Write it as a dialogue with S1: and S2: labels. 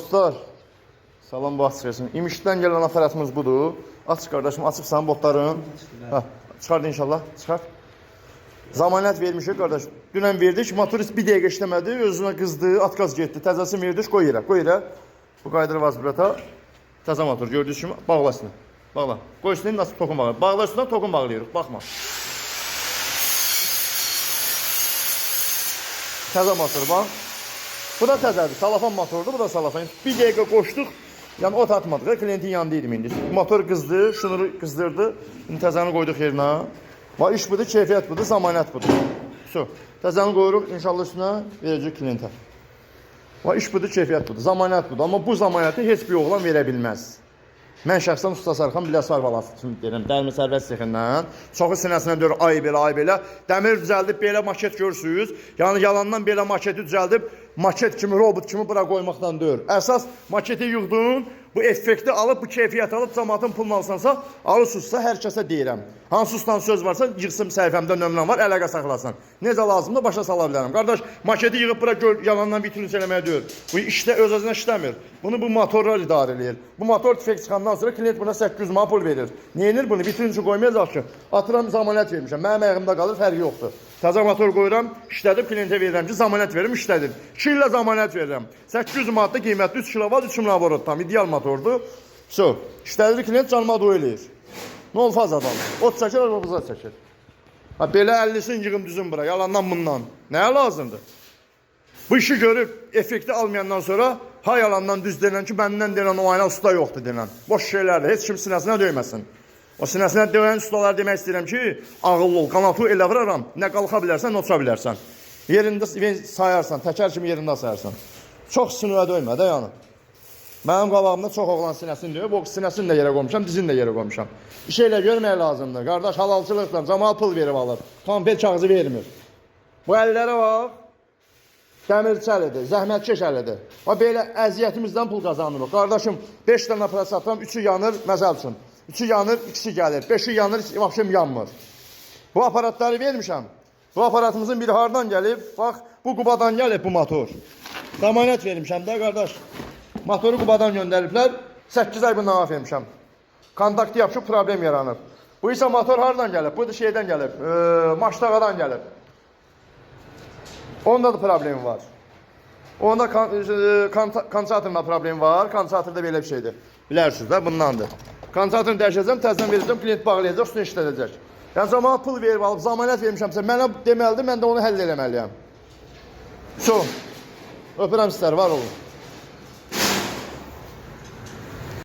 S1: Dostlar, salam vaxt çıxırsın. İmişdən gələn aparatımız budur. Aç qardaşım, açıbsan botların. Çıxardı inşallah, çıxart. Zamanət vermişik qardaş. Dünən verdik, motorist bir dəqiqə işləmədi, özünə qızdı, atqaz getdi. Təzəsi verdik, qoy yerə, qoy yerə. Bu qaydır vazbrata. Təzə motor gördüyünüz kimi bağla üstünə. Bağla. Qoy üstünə nasıl tokun bağlayırıq. Bağla üstünə tokun bağlayırıq. Baxma. Təzə motor bax. Bu da təzədir. Salafan motordur, bu da salafan. Bir dəqiqə qoşduq. Yəni ot atmadıq. Klientin yanında idim indi. Motor qızdı, şunu qızdırdı. İndi təzəni qoyduq yerinə. Və iş budur, keyfiyyət budur, zamanət budur. Təzəni qoyuruq, inşallah üstünə verəcək klientə. Və iş budur, keyfiyyət budur, zamanət budur. Amma bu zamanəti heç bir oğlan verə bilməz. Mən şəxsən Usta Sarxan Biləsvar valası kimi deyirəm, dərmi sərbəst sexindən. Çoxu sinəsinə deyir, ay belə, ay belə. Dəmir düzəldib, belə maket görürsünüz. Yəni yalandan belə maketi düzəldib, maket kimi, robot kimi bura qoymaqdan deyir. Əsas maketi yığdın, bu effekti alıb, bu keyfiyyət alıb, cəmatın pulunu alsansa, alırsınızsa hər kəsə deyirəm. Hansı ustan söz varsa, yığsın səhifəmdə nömrəm var, əlaqə saxlasın. Necə lazımdır, başa sala bilərəm. Qardaş, maketi yığıb bura yalandan vitrin eləməyə deyir. Bu işdə öz-özünə işləmir. Bunu bu motorlar idarə edir. Bu motor tüfək çıxandan sonra klient buna 800 manat pul verir. Neyinir bunu? Vitrin üçün qoymayacaq ki. Atıram, zamanət vermişəm. Mənim ayağımda qalır, fərqi yoxdur. Təzə motor qoyuram, işlədib, klientə verirəm ki, zamanət verim, işlədir. 2 illə zamanət verirəm. 800 manatda qiymətli 3 kilovat 3 kilovoltdur. Tam ideal motordur. İşlədir, klient canıma dua eləyir. Nə ol fazadan? Ot çəkir, arabıza çəkir. Belə 50'sini yığım düzün bura, yalandan bundan. Nəyə lazımdır? Bu işi görüb, effekti almayandan sonra, ha yalandan düz denən ki, məndən denən o ayna usta yoxdur denən. Boş şeylərdir, heç kim sinəsinə döyməsin. O sinəsinə döyən ustalar demək istəyirəm ki, ağıllı ol, qanatı elə vıraram, nə qalxa bilərsən, nə uça bilərsən. Yerində sayarsan, təkər kimi yerində sayarsan. Çox sinəyə döymə də yəni. Mənim qabağımda çox oğlan sinəsini döyüb, o sinəsini də yerə qoymuşam, dizini də yerə qoymuşam. İş elə görmək lazımdır. Qardaş, halalçılıqla, cəmal pul verib alır. Konfet kağızı vermir. Bu əllərə bax, dəmirçəlidir, zəhmətkeş əlidir. Belə əziyyətimizdən pul qazanırıq. Qardaşım, 5 dənə aparat satıram, 3'ü yanır, məzəl üçün. 3'ü yanır, 2'si gəlir, 5'i yanır, vəxşim yanmır. Bu aparatları vermişəm. Bu aparatımızın biri hardan gəlib? Bax, bu Qubadan gəlib bu motor. Zamanət vermişəm də, qardaş. Motoru Qubadan göndəriblər, 8 ay bundan af vermişəm. Kontaktı yapışıb, problem yaranıb. Bu isə motor hardan gəlib? Bu da şeydən gəlib, Maçdağadan gəlib. Onda da problemi var. Onda kondensatorla problemi var. Kondensatorda belə bir şeydir. Bilərsiniz də, bundandır. Kondensatorunu dəyişəcəm, təzdən verəcəm, klient bağlayacaq, üstünə işlədəcək. Yəni, cəmaat pul verib alıb, zamanət vermişəmsə, mənə deməlidir, mən də onu həll eləməliyəm. Öpürəm sizlər, var olun.